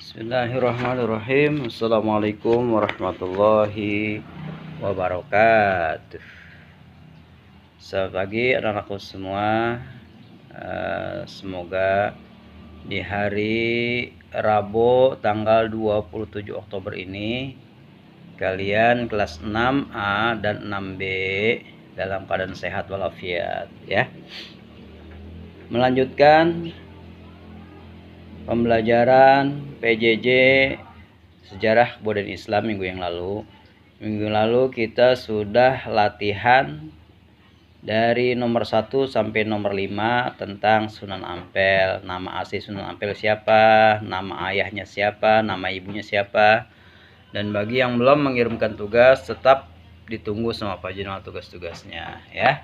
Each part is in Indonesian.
Bismillahirrahmanirrahim. Assalamualaikum warahmatullahi wabarakatuh. Selamat pagi anak-anakku semua. Semoga di hari Rabu tanggal 27 Oktober ini kalian kelas 6A dan 6B dalam keadaan sehat walafiat ya. Melanjutkan pembelajaran PJJ Sejarah Kebudayaan Islam minggu yang lalu. Minggu lalu kita sudah latihan dari nomor 1 sampai nomor 5 tentang Sunan Ampel. Nama asli Sunan Ampel siapa, nama ayahnya siapa, nama ibunya siapa. Dan bagi yang belum mengirimkan tugas, tetap ditunggu sama Pak Jenderal tugas-tugasnya ya.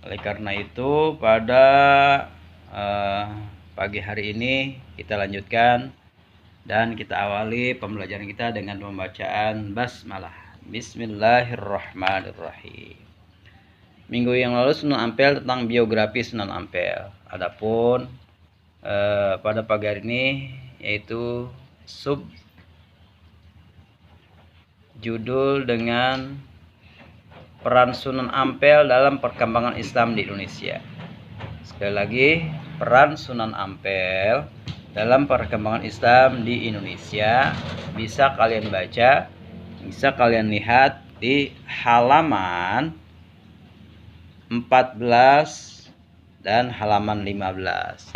Oleh karena itu pada pagi hari ini kita lanjutkan dan kita awali pembelajaran kita dengan pembacaan basmalah. Bismillahirrahmanirrahim. Minggu yang lalu Sunan Ampel tentang biografi Sunan Ampel. Adapun pada pagi hari ini yaitu sub judul dengan peran Sunan Ampel dalam perkembangan Islam di Indonesia. Sekali lagi, peran Sunan Ampel dalam perkembangan Islam di Indonesia bisa kalian baca, bisa kalian lihat di halaman 14 dan halaman 15.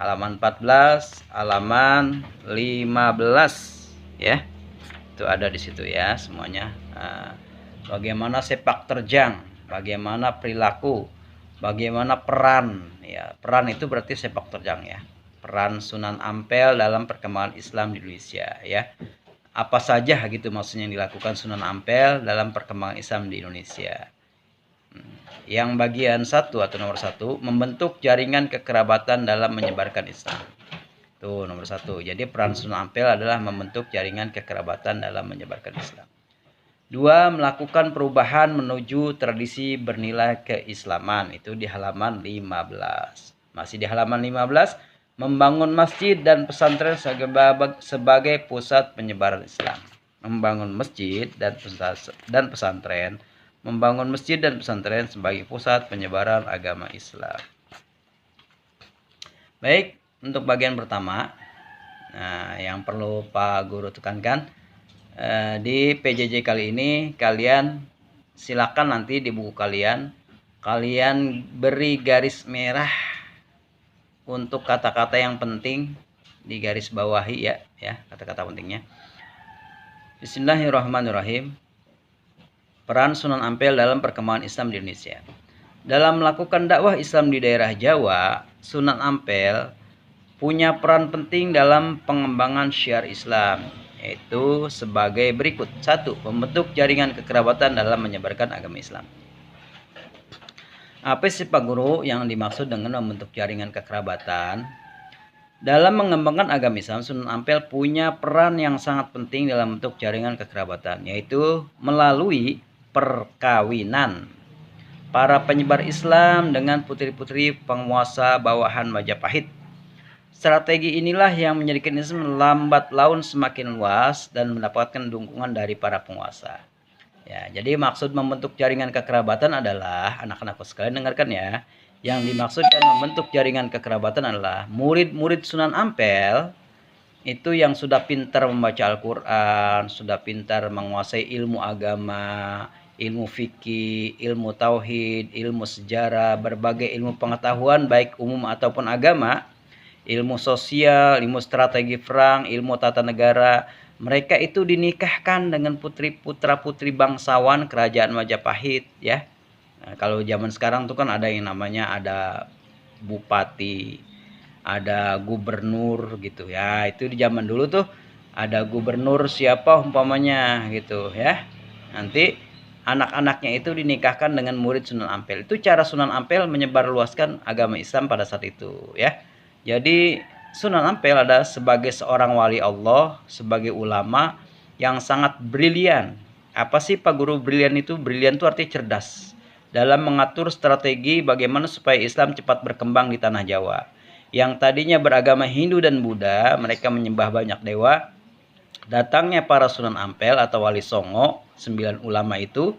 Halaman 14, halaman 15 ya. Itu ada di situ ya semuanya. Bagaimana sepak terjang, bagaimana perilaku, bagaimana peran ya. Peran itu berarti sepak terjang ya. Peran Sunan Ampel dalam perkembangan Islam di Indonesia ya. Apa saja gitu maksudnya yang dilakukan Sunan Ampel dalam perkembangan Islam di Indonesia. Yang bagian 1 atau nomor 1, membentuk jaringan kekerabatan dalam menyebarkan Islam. Itu nomor 1. Jadi peran Sunan Ampel adalah membentuk jaringan kekerabatan dalam menyebarkan Islam. 2, melakukan perubahan menuju tradisi bernilai keislaman. Itu di halaman 15. Masih di halaman 15, membangun masjid dan pesantren sebagai pusat penyebaran Islam. Membangun masjid dan pesantren. Membangun masjid dan pesantren sebagai pusat penyebaran agama Islam. Baik, untuk bagian pertama, yang perlu Pak Guru tekankan, di PJJ kali ini kalian silakan nanti di buku kalian beri garis merah untuk kata-kata yang penting, di garis bawahi ya kata-kata pentingnya. Bismillahirrahmanirrahim. Peran Sunan Ampel dalam perkembangan Islam di Indonesia. Dalam melakukan dakwah Islam di daerah Jawa, Sunan Ampel punya peran penting dalam pengembangan syiar Islam, yaitu sebagai berikut. 1. Membentuk jaringan kekerabatan dalam menyebarkan agama Islam. Apa sih Pak Guru yang dimaksud dengan membentuk jaringan kekerabatan? Dalam mengembangkan agama Islam, Sunan Ampel punya peran yang sangat penting dalam bentuk jaringan kekerabatan, yaitu melalui perkawinan para penyebar Islam dengan putri-putri penguasa bawahan Majapahit. Strategi inilah yang menjadikan Islam lambat laun semakin luas dan mendapatkan dukungan dari para penguasa. Ya, jadi maksud membentuk jaringan kekerabatan adalah, anak-anakku sekalian dengarkan ya. Yang dimaksudkan membentuk jaringan kekerabatan adalah murid-murid Sunan Ampel itu yang sudah pintar membaca Al-Quran, sudah pintar menguasai ilmu agama, ilmu fikih, ilmu tauhid, ilmu sejarah, berbagai ilmu pengetahuan baik umum ataupun agama, ilmu sosial, ilmu strategi perang, ilmu tata negara. Mereka itu dinikahkan dengan putra-putri bangsawan kerajaan Majapahit ya. Nah, kalau zaman sekarang tuh kan ada yang namanya ada bupati, ada gubernur gitu ya. Itu di zaman dulu tuh ada gubernur siapa umpamanya gitu ya. Nanti anak-anaknya itu dinikahkan dengan murid Sunan Ampel. Itu cara Sunan Ampel menyebarluaskan agama Islam pada saat itu ya. Jadi Sunan Ampel adalah sebagai seorang wali Allah, sebagai ulama yang sangat brilian. Apa sih Pak Guru brilian itu? Brilian itu artinya cerdas dalam mengatur strategi bagaimana supaya Islam cepat berkembang di tanah Jawa. yang tadinya beragama Hindu dan Buddha, mereka menyembah banyak dewa. Datangnya para Sunan Ampel atau Wali Songo, 9 ulama itu,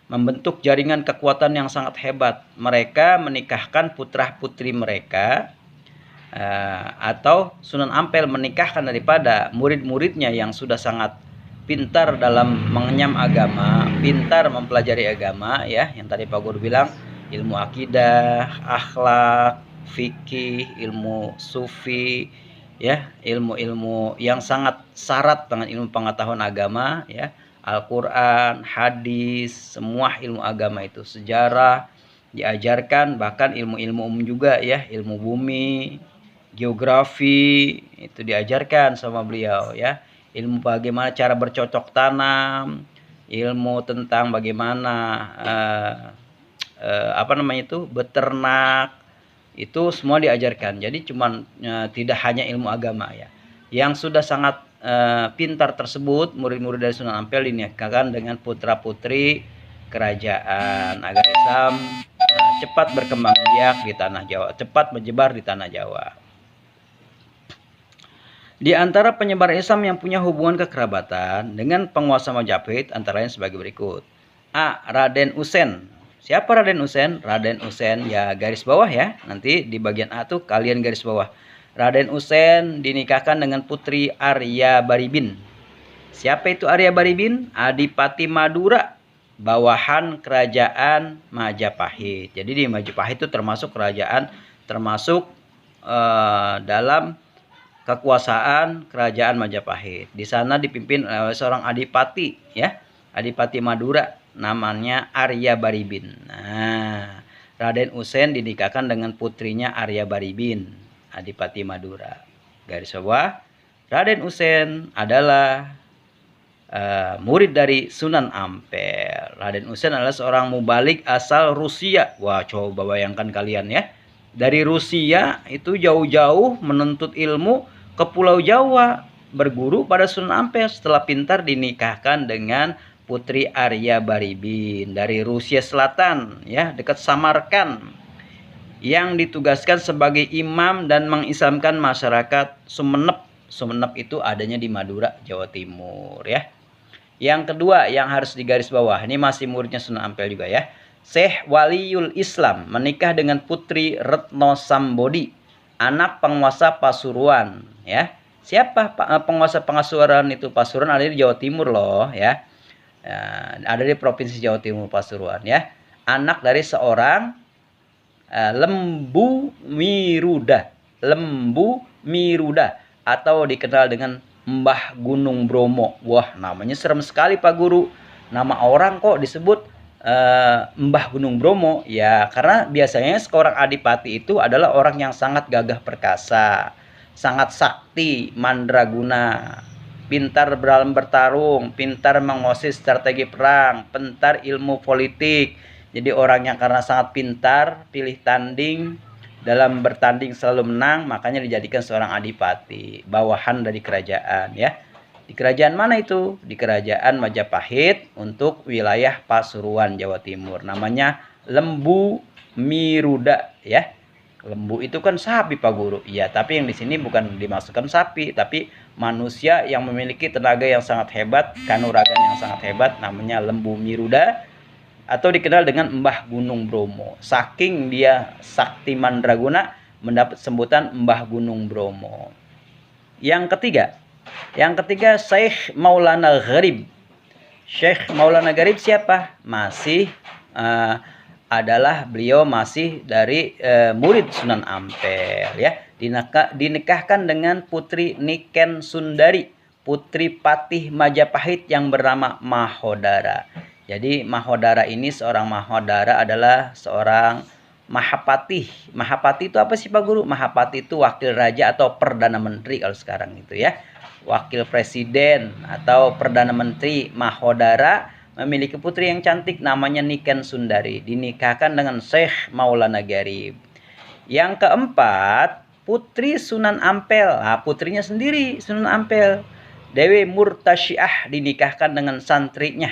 membentuk jaringan kekuatan yang sangat hebat. Mereka menikahkan putra-putri mereka, atau Sunan Ampel menikahkan daripada murid-muridnya yang sudah sangat pintar dalam mengenyam agama, pintar mempelajari agama, ya, yang tadi Pak Guru bilang, ilmu akidah, akhlak, fikih, ilmu sufi, ya, ilmu-ilmu yang sangat syarat dengan ilmu pengetahuan agama, ya, Al-Quran, hadis, semua ilmu agama itu, sejarah diajarkan, bahkan ilmu-ilmu umum juga, ya, ilmu bumi, geografi itu diajarkan sama beliau, ya, ilmu bagaimana cara bercocok tanam, ilmu tentang bagaimana beternak, itu semua diajarkan. Jadi cuman tidak hanya ilmu agama, ya. Yang sudah sangat pintar tersebut, murid-murid dari Sunan Ampel dinikahkan dengan putra-putri kerajaan agar Islam cepat berkembang biak di tanah Jawa, cepat menyebar di tanah Jawa. Di antara penyebar Islam yang punya hubungan kekerabatan dengan penguasa Majapahit antara lain sebagai berikut. A. Raden Usen. Siapa Raden Usen? Raden Usen, ya garis bawah ya. Nanti di bagian A tuh kalian garis bawah. Raden Usen dinikahkan dengan putri Arya Baribin. Siapa itu Arya Baribin? Adipati Madura, bawahan kerajaan Majapahit. Jadi di Majapahit itu termasuk kerajaan, termasuk dalam kekuasaan kerajaan Majapahit. Di sana dipimpin oleh seorang adipati, ya, Adipati Madura, namanya Arya Baribin. Nah, Raden Usen dinikahkan dengan putrinya Arya Baribin, Adipati Madura. Garis bawah, Raden Usen adalah murid dari Sunan Ampel. Raden Usen adalah seorang mubalik asal Rusia. Wah, coba bayangkan kalian, ya. Dari Rusia itu jauh-jauh menuntut ilmu ke Pulau Jawa, berguru pada Sunan Ampel. Setelah pintar dinikahkan dengan putri Arya Baribin dari Rusia Selatan, ya, dekat Samarkand, yang ditugaskan sebagai imam dan mengislamkan masyarakat Sumenep. Sumenep itu adanya di Madura, Jawa Timur, ya. Yang kedua yang harus digaris bawah, ini masih muridnya Sunan Ampel juga, ya. Syekh Waliul Islam menikah dengan putri Retno Sambodi, anak penguasa Pasuruan, ya. Siapa penguasa Pasuruan itu? Pasuruan ada di Jawa Timur loh, ya. Ada di provinsi Jawa Timur, Pasuruan, ya. Anak dari seorang Lembu Miruda. Lembu Miruda atau dikenal dengan Mbah Gunung Bromo. Wah, namanya serem sekali Pak Guru. Nama orang kok disebut Mbah Gunung Bromo? Ya, karena biasanya seorang adipati itu adalah orang yang sangat gagah perkasa, sangat sakti, mandraguna, pintar dalam bertarung, pintar menguasai strategi perang, pintar ilmu politik. Jadi orang yang karena sangat pintar, pilih tanding, dalam bertanding selalu menang, makanya dijadikan seorang adipati, bawahan dari kerajaan, ya. Di kerajaan mana itu? Di kerajaan Majapahit untuk wilayah Pasuruan, Jawa Timur. Namanya Lembu Miruda, ya. Lembu itu kan sapi Pak Guru. Iya, tapi yang di sini bukan dimaksudkan sapi, tapi manusia yang memiliki tenaga yang sangat hebat, kanuragan yang sangat hebat, namanya Lembu Miruda atau dikenal dengan Mbah Gunung Bromo. Saking dia sakti mandraguna, mendapat sebutan Mbah Gunung Bromo. Yang ketiga Syekh Maulana Gharib. Syekh Maulana Gharib siapa? Masih adalah beliau masih dari murid Sunan Ampel, ya. Dinikahkan dengan putri Niken Sundari, putri Patih Majapahit yang bernama Mahodara. Jadi Mahodara ini, seorang Mahodara adalah seorang Mahapati. Mahapati itu apa sih Pak Guru? Mahapati itu wakil raja atau perdana menteri kalau sekarang itu, ya. Wakil presiden atau perdana menteri. Mahodara memiliki putri yang cantik namanya Niken Sundari, dinikahkan dengan Syekh Maulana Gharib. Yang keempat, putri Sunan Ampel. Nah, putrinya sendiri Sunan Ampel, Dewi Murtasyiah, dinikahkan dengan santrinya.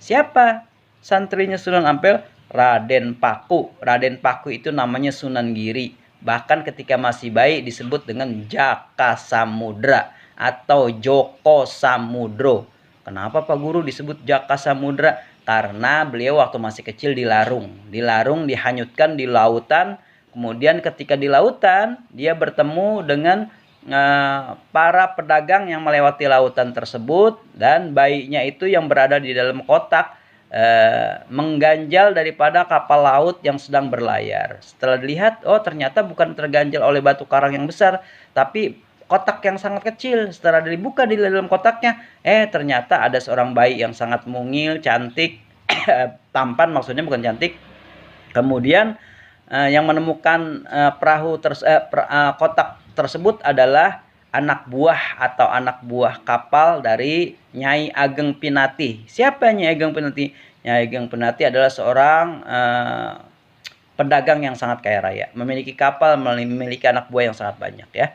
Siapa santrinya Sunan Ampel? Raden Paku. Raden Paku itu namanya Sunan Giri, Bahkan ketika masih bayi disebut dengan Jaka Samudra atau Joko Samudro. Kenapa Pak Guru disebut Jaka Samudra? Karena beliau waktu masih kecil dilarung. Dilarung, dihanyutkan di lautan. Kemudian ketika di lautan, dia bertemu dengan para pedagang yang melewati lautan tersebut, dan bayinya itu yang berada di dalam kotak mengganjal daripada kapal laut yang sedang berlayar. Setelah dilihat, oh ternyata bukan terganjal oleh batu karang yang besar, tapi kotak yang sangat kecil. Setelah dibuka di dalam kotaknya, ternyata ada seorang bayi yang sangat mungil, cantik, tampan maksudnya, bukan cantik. Kemudian yang menemukan kotak tersebut adalah anak buah atau anak buah kapal dari Nyai Ageng Pinati. Siapa Nyai Ageng Pinati? Nyai Ageng Pinati adalah seorang pedagang yang sangat kaya raya, memiliki kapal, memiliki anak buah yang sangat banyak ya.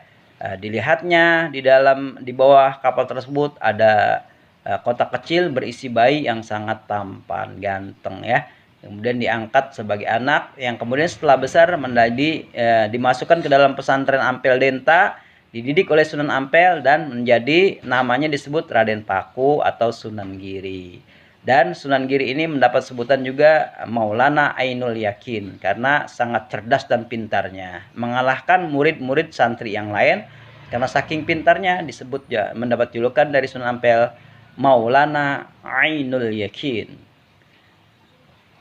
Dilihatnya di bawah kapal tersebut ada kotak kecil berisi bayi yang sangat tampan, ganteng ya. Kemudian diangkat sebagai anak yang kemudian setelah besar dimasukkan ke dalam pesantren Ampel Denta, dididik oleh Sunan Ampel dan menjadi namanya disebut Raden Paku atau Sunan Giri. Dan Sunan Giri ini mendapat sebutan juga Maulana Ainul Yakin karena sangat cerdas dan pintarnya, mengalahkan murid-murid santri yang lain. Karena saking pintarnya disebut mendapat julukan dari Sunan Ampel Maulana Ainul Yakin.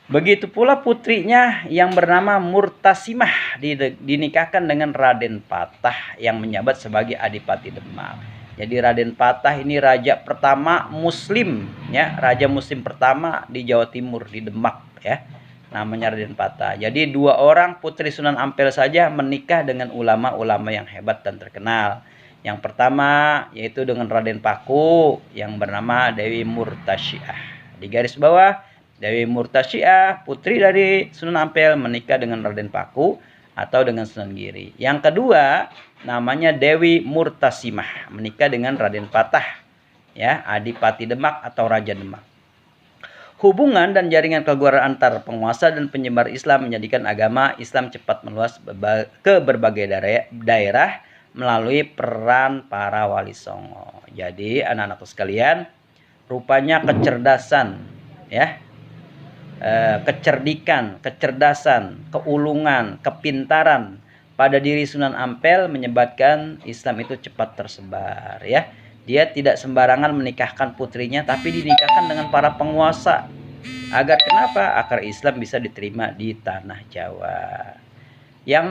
Begitu pula putrinya yang bernama Murtasimah dinikahkan dengan Raden Patah yang menjabat sebagai Adipati Demak. Jadi Raden Patah ini raja pertama Muslim ya, raja Muslim pertama di Jawa Timur, di Demak ya. Namanya Raden Patah. Jadi 2 orang putri Sunan Ampel saja menikah dengan ulama-ulama yang hebat dan terkenal. Yang pertama yaitu dengan Raden Paku yang bernama Dewi Murtasyiah. Di garis bawah, Dewi Murtasyiah, putri dari Sunan Ampel, menikah dengan Raden Paku atau dengan Sunan Giri. Yang kedua, namanya Dewi Murtasimah, menikah dengan Raden Patah, ya, Adipati Demak atau Raja Demak. Hubungan dan jaringan keluarga antar penguasa dan penyebar Islam menjadikan agama Islam cepat meluas ke berbagai daerah melalui keperan para wali songo. Jadi anak-anakku sekalian, rupanya kecerdasan, ya, kecerdikan, kecerdasan, keulungan, kepintaran pada diri Sunan Ampel menyebabkan Islam itu cepat tersebar ya. Dia tidak sembarangan menikahkan putrinya, tapi dinikahkan dengan para penguasa. Agar kenapa? Agar Islam bisa diterima di tanah Jawa. Yang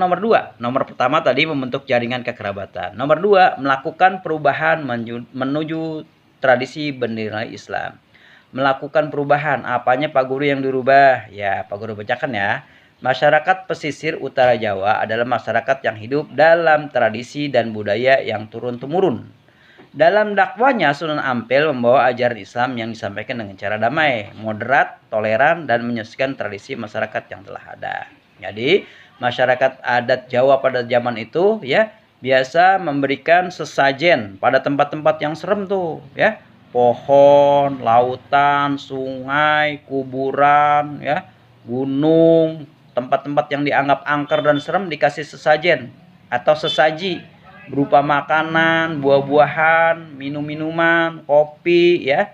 nomor pertama tadi membentuk jaringan kekerabatan. Nomor 2, melakukan perubahan menuju tradisi bernilai Islam. Melakukan perubahan. Apanya Pak Guru yang dirubah? Ya, Pak Guru bacakan ya. Masyarakat pesisir utara Jawa adalah masyarakat yang hidup dalam tradisi dan budaya yang turun-temurun. Dalam dakwanya, Sunan Ampel membawa ajaran Islam yang disampaikan dengan cara damai, moderat, toleran, dan menyesuaikan tradisi masyarakat yang telah ada. Jadi, masyarakat adat Jawa pada zaman itu ya biasa memberikan sesajen pada tempat-tempat yang serem tuh ya. Pohon, lautan, sungai, kuburan, ya, gunung, tempat-tempat yang dianggap angker dan serem dikasih sesajen atau sesaji berupa makanan, buah-buahan, minum-minuman, kopi, ya,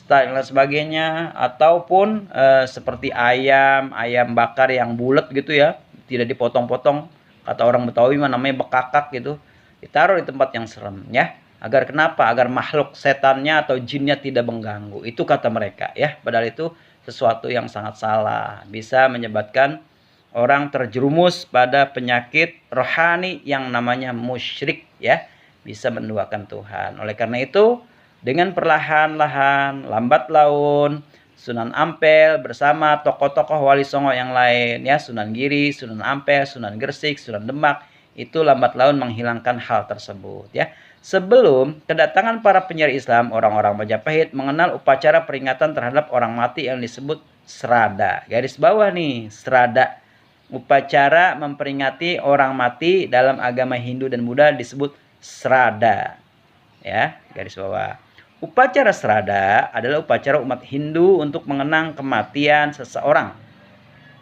dan sebagainya, ataupun seperti ayam bakar yang bulat gitu ya, tidak dipotong-potong. Kata orang Betawi namanya bekakak gitu, ditaruh di tempat yang serem ya. Agar kenapa? Agar makhluk setannya atau jinnya tidak mengganggu. Itu kata mereka ya. Padahal itu sesuatu yang sangat salah. Bisa menyebabkan orang terjerumus pada penyakit rohani yang namanya musyrik ya. Bisa menduakan Tuhan. Oleh karena itu, dengan perlahan-lahan, lambat laun, Sunan Ampel bersama tokoh-tokoh wali songo yang lain ya, Sunan Giri, Sunan Ampel, Sunan Gresik, Sunan Demak, itu lambat laun menghilangkan hal tersebut ya. Sebelum kedatangan para penyihir Islam, orang-orang Majapahit mengenal upacara peringatan terhadap orang mati yang disebut serada. Garis bawah nih, serada. Upacara memperingati orang mati dalam agama Hindu dan Buddha disebut serada. Ya, garis bawah. Upacara serada adalah upacara umat Hindu untuk mengenang kematian seseorang.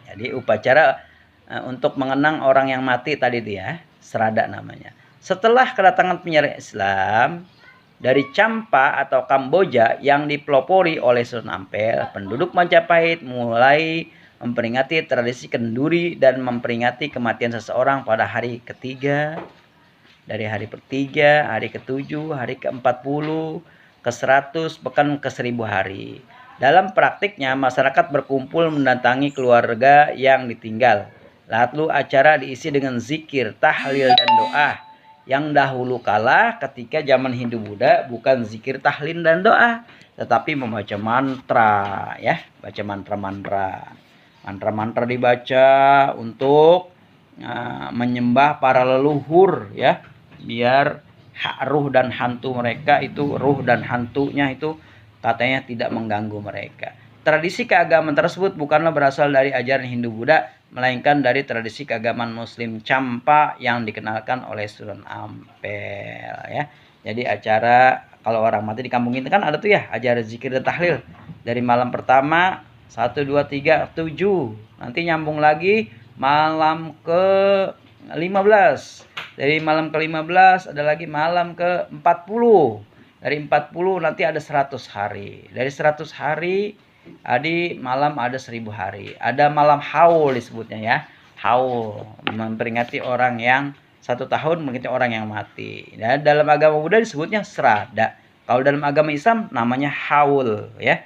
Jadi upacara untuk mengenang orang yang mati tadi dia, serada namanya. Setelah kedatangan penjara Islam dari Champa atau Kamboja yang dipelopori oleh Sunan Ampel, penduduk Majapahit mulai memperingati tradisi kenduri dan memperingati kematian seseorang pada hari ketiga, dari hari ketiga, hari ketujuh, hari ke-40, ke-100, bahkan ke-1000 hari. Dalam praktiknya, masyarakat berkumpul mendatangi keluarga yang ditinggal. Lalu acara diisi dengan zikir, tahlil, dan doa. Yang dahulu kala ketika zaman Hindu-Buddha bukan zikir, tahlil, dan doa, tetapi membaca mantra, ya, baca mantra-mantra. Mantra-mantra dibaca untuk menyembah para leluhur, ya, biar ruh dan hantu mereka itu, ruh dan hantunya itu katanya tidak mengganggu mereka. Tradisi keagamaan tersebut bukanlah berasal dari ajaran Hindu-Buddha, melainkan dari tradisi keagamaan Muslim Champa yang dikenalkan oleh Sunan Ampel, ya. Jadi acara kalau orang mati di kampung itu kan ada tuh ya, acara zikir dan tahlil dari malam pertama 1, 2, 3, 7. Nanti nyambung lagi malam ke-15. Dari malam ke-15 ada lagi malam ke-40. Dari 40 nanti ada 100 hari. Dari 100 hari di malam ada 1000 hari. Ada malam haul disebutnya ya. Haul memperingati orang yang 1 tahun memperingati orang yang mati. Dan dalam agama Buddha disebutnya serada. Kalau dalam agama Islam namanya haul ya.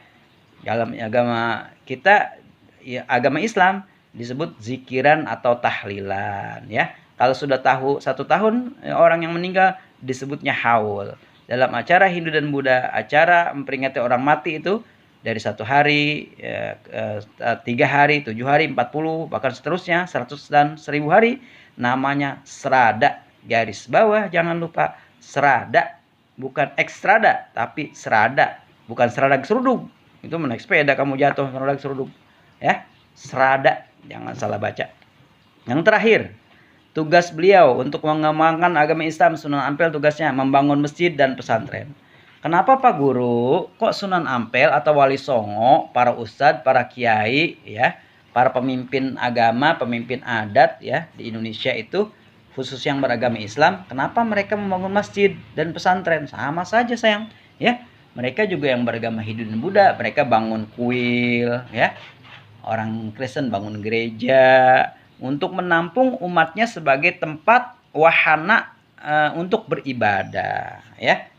Dalam agama kita ya, agama Islam disebut zikiran atau tahlilan ya. Kalau sudah tahu 1 tahun orang yang meninggal disebutnya haul. Dalam acara Hindu dan Buddha, acara memperingati orang mati itu dari 1 hari, 3 hari, 7 hari, 40, bahkan seterusnya 100 dan 1000 hari, namanya serada. Garis bawah jangan lupa serada, bukan ekstrada tapi serada, bukan serada seruduk. Itu menaik sepeda kamu jatuh serada seruduk ya. Serada, jangan salah baca. Yang terakhir, tugas beliau untuk mengembangkan agama Islam, Sunan Ampel tugasnya membangun masjid dan pesantren. Kenapa Pak Guru? Kok Sunan Ampel atau Wali Songo, para ustadz, para kiai, ya, para pemimpin agama, pemimpin adat, ya, di Indonesia itu, khusus yang beragama Islam, kenapa mereka membangun masjid dan pesantren? Sama saja sayang, ya. Mereka juga yang beragama Hindu dan Buddha, mereka bangun kuil, ya. Orang Kristen bangun gereja untuk menampung umatnya sebagai tempat wahana untuk beribadah, ya.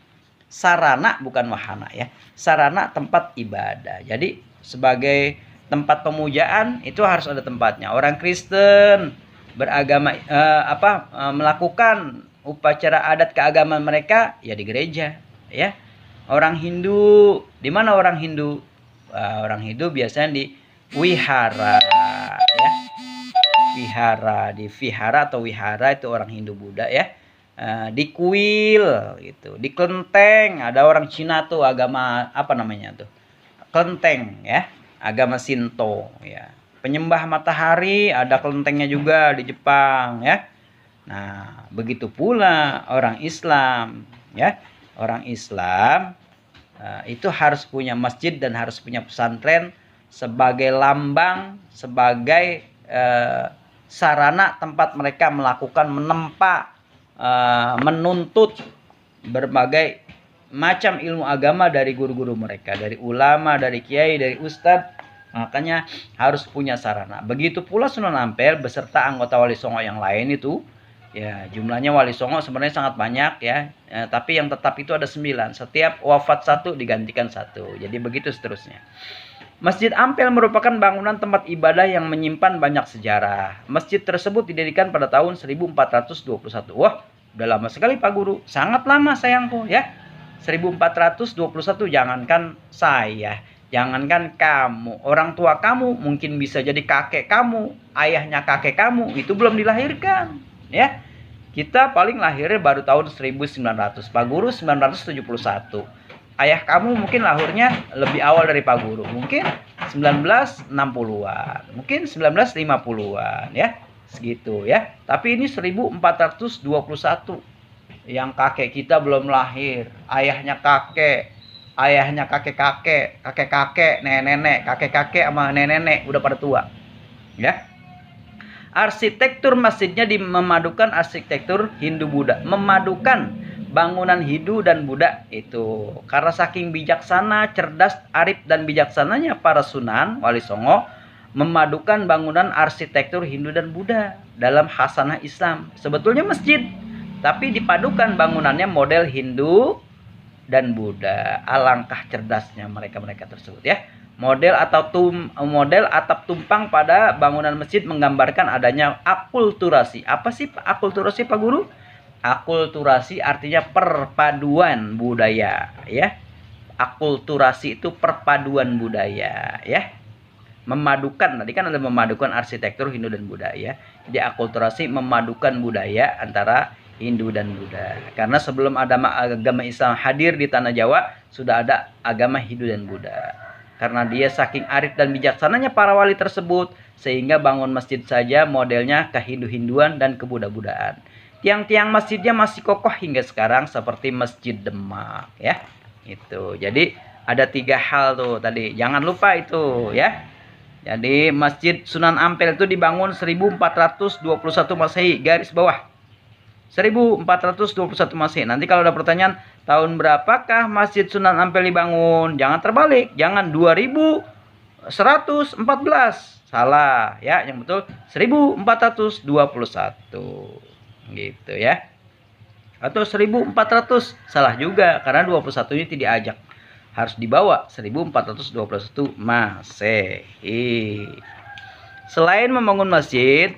Sarana bukan wahana ya. Sarana tempat ibadah. Jadi sebagai tempat pemujaan itu harus ada tempatnya. Orang Kristen beragama melakukan upacara adat keagamaan mereka ya di gereja, ya. Orang Hindu, di mana orang Hindu? Orang Hindu biasanya di wihara, ya. Wihara, di vihara atau wihara itu orang Hindu Buddha ya. Di kuil gitu, di kelenteng. Ada orang Cina tuh agama apa namanya tuh, kelenteng ya, agama Shinto ya. Penyembah matahari ada kelentengnya juga di Jepang ya. Nah begitu pula orang Islam ya. Orang Islam itu harus punya masjid dan harus punya pesantren sebagai lambang, sebagai sarana tempat mereka melakukan menempa, menuntut berbagai macam ilmu agama dari guru-guru mereka, dari ulama, dari kiai, dari ustadz. Makanya harus punya sarana. Begitu pula Sunan Ampel beserta anggota Wali Songo yang lain itu, ya jumlahnya Wali Songo sebenarnya sangat banyak ya, tapi yang tetap itu ada 9. Setiap wafat 1 digantikan 1. Jadi begitu seterusnya. Masjid Ampel merupakan bangunan tempat ibadah yang menyimpan banyak sejarah. Masjid tersebut didirikan pada tahun 1421. Wah, udah lama sekali Pak Guru. Sangat lama sayangku ya. 1421, jangankan saya, jangankan kamu, orang tua kamu, mungkin bisa jadi kakek kamu, ayahnya kakek kamu, itu belum dilahirkan ya. Kita paling lahirnya baru tahun 1900. Pak Guru 971. Ayah kamu mungkin lahirnya lebih awal dari Pak Guru, mungkin 1960-an, mungkin 1950-an ya, segitu ya. Tapi ini 1421, yang kakek kita belum lahir, ayahnya kakek kakek-kakek, kakek-kakek, nenek-nenek, kakek-kakek sama nenek-nenek udah pada tua ya. Arsitektur masjidnya memadukan arsitektur Hindu-Buddha, memadukan bangunan Hindu dan Buddha itu. Karena saking bijaksana, cerdas, arif dan bijaksananya para Sunan Wali Songo memadukan bangunan arsitektur Hindu dan Buddha dalam khasanah Islam. Sebetulnya masjid, tapi dipadukan bangunannya model Hindu dan Buddha. Alangkah cerdasnya mereka-mereka tersebut ya. Model atap tumpang pada bangunan masjid menggambarkan adanya akulturasi. Apa sih akulturasi, Pak Guru? Akulturasi artinya perpaduan budaya ya. Akulturasi itu perpaduan budaya ya. Memadukan, tadi kan ada memadukan arsitektur Hindu dan Buddha ya. Jadi akulturasi memadukan budaya antara Hindu dan Buddha. Karena sebelum agama Islam hadir di tanah Jawa, sudah ada agama Hindu dan Buddha. Karena dia saking arif dan bijaksananya para wali tersebut, sehingga bangun masjid saja modelnya ke Hindu-Hinduan dan ke Buddha-Buddhaan. Tiang-tiang masjidnya masih kokoh hingga sekarang seperti Masjid Demak ya. Itu. Jadi ada 3 hal tuh tadi. Jangan lupa itu ya. Jadi Masjid Sunan Ampel itu dibangun 1421 Masehi, garis bawah. 1421 Masehi. Nanti kalau ada pertanyaan, tahun berapakah Masjid Sunan Ampel dibangun? Jangan terbalik, jangan 2114. Salah ya, yang betul 1421. Gitu ya. Atau 1400, salah juga karena 21-nya tidak diajak. Harus dibawa 1421 Masehi. Selain membangun masjid,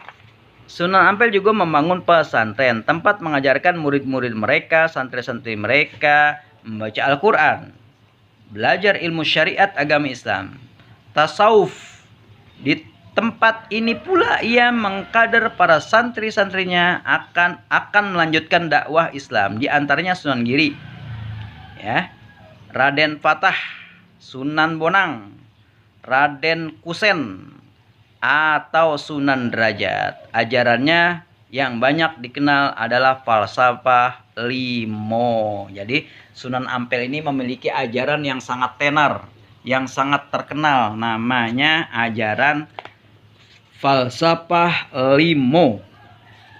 Sunan Ampel juga membangun pesantren, tempat mengajarkan murid-murid mereka, santri-santri mereka membaca Al-Quran, belajar ilmu syariat agama Islam, tasawuf. Di tempat ini pula ia mengkader para santri-santrinya akan melanjutkan dakwah Islam, di antaranya Sunan Giri, ya, Raden Fatah, Sunan Bonang, Raden Kusen, atau Sunan Derajat. Ajarannya yang banyak dikenal adalah falsafah limo. Jadi Sunan Ampel ini memiliki ajaran yang sangat tenar, yang sangat terkenal, namanya ajaran falsafah limo.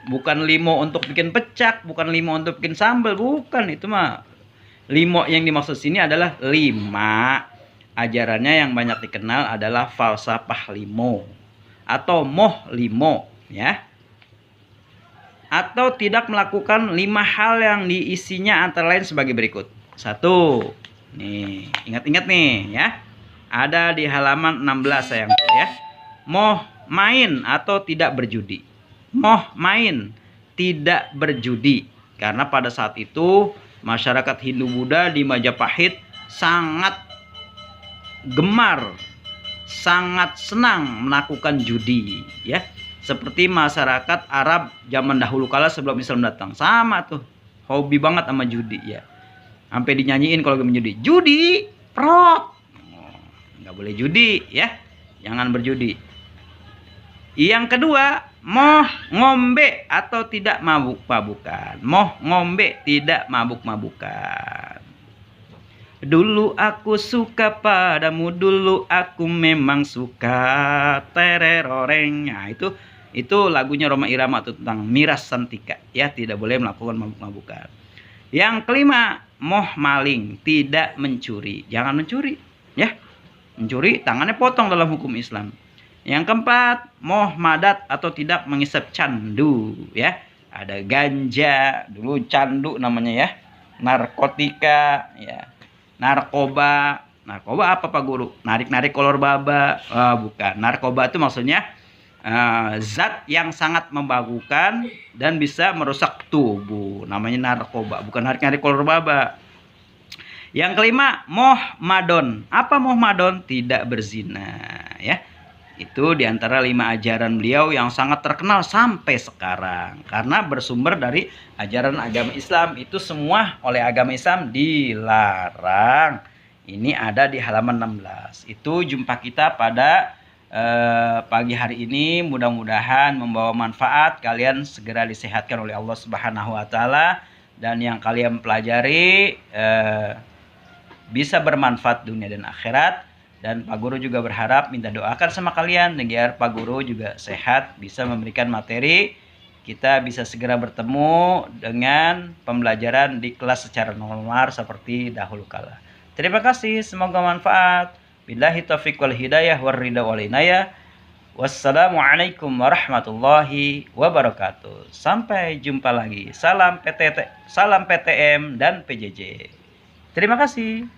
Bukan limo untuk bikin pecak, bukan limo untuk bikin sambal, bukan. Itu mah limo yang dimaksud sini adalah 5. Ajarannya yang banyak dikenal adalah falsafah limo atau moh limo ya. Atau tidak melakukan 5 hal yang diisinya antara lain sebagai berikut. 1. Nih, ingat-ingat nih ya. Ada di halaman 16 sayang ya. Moh main atau tidak berjudi. Moh main, tidak berjudi. Karena pada saat itu masyarakat Hindu Buddha di Majapahit sangat gemar, sangat senang melakukan judi ya. Seperti masyarakat Arab zaman dahulu kala sebelum Islam datang. Sama tuh, hobi banget sama judi ya. Sampai dinyanyiin kalau menjudi, judi, prot. Nggak boleh judi ya. Jangan berjudi. Yang kedua, moh ngombe atau tidak mabuk-mabukan. Moh ngombe, tidak mabuk-mabukan. Dulu aku suka padamu, dulu aku memang suka tereroreng. Nah, itu lagunya Rhoma Irama tentang miras santika ya, tidak boleh melakukan mabuk-mabukan. Yang kelima, moh maling, tidak mencuri. Jangan mencuri ya. Mencuri tangannya potong dalam hukum Islam. Yang keempat, moh madat atau tidak mengisap candu ya. Ada ganja, dulu candu namanya ya. Narkotika ya. Narkoba. Narkoba apa Pak Guru? Narik-narik kolor baba. Bukan. Narkoba itu maksudnya zat yang sangat memabukkan dan bisa merusak tubuh. Namanya narkoba, bukan narik-narik kolor baba. Yang kelima, moh madon. Apa moh madon? Tidak berzina ya. Itu diantara 5 ajaran beliau yang sangat terkenal sampai sekarang. Karena bersumber dari ajaran agama Islam. Itu semua oleh agama Islam dilarang. Ini ada di halaman 16. Itu jumpa kita pada pagi hari ini. Mudah-mudahan membawa manfaat. Kalian segera disehatkan oleh Allah Subhanahu wa Ta'ala. Dan yang kalian pelajari bisa bermanfaat dunia dan akhirat. Dan Pak Guru juga berharap minta doakan sama kalian agar Pak Guru juga sehat, bisa memberikan materi. Kita bisa segera bertemu dengan pembelajaran di kelas secara normal seperti dahulu kala. Terima kasih, semoga manfaat. Billahi taufiq wal hidayah war ridha wal inayah. Wassalamualaikum warahmatullahi wabarakatuh. Sampai jumpa lagi. Salam PTM dan PJJ. Terima kasih.